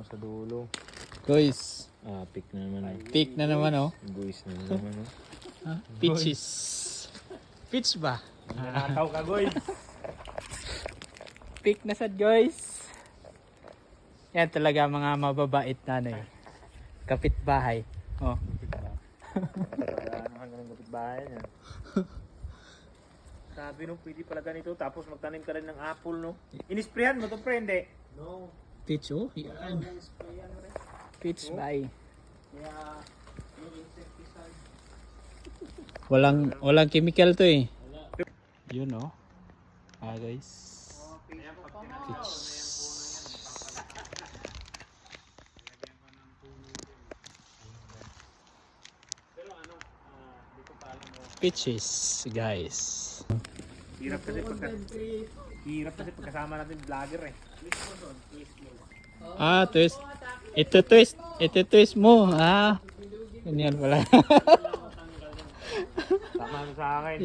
mo sa dulo. Guys, Pick na naman. pick na naman oh. Guys na naman. Peaches. Peach ba? Nanataw ka, guys. Pick na sad guys. Yan talaga mga mababait na ano eh. Kapitbahay. Oh. Ano hanggang kapitbahay niya. Sabi no, pwede pala ganito. Tapos magtanim ka rin ng apple, no? Inisprayan mo to, pre, hindi? No. Peach oh. Yan. Peach bay. Kaya, yung insecticide. Walang chemical to eh. Yun oh. Guys. Peach. Peaches guys. Hirap kasi pagkasama natin vlogger eh. Twist. Ito twist mo. Ganyan pala. Tama sa akin.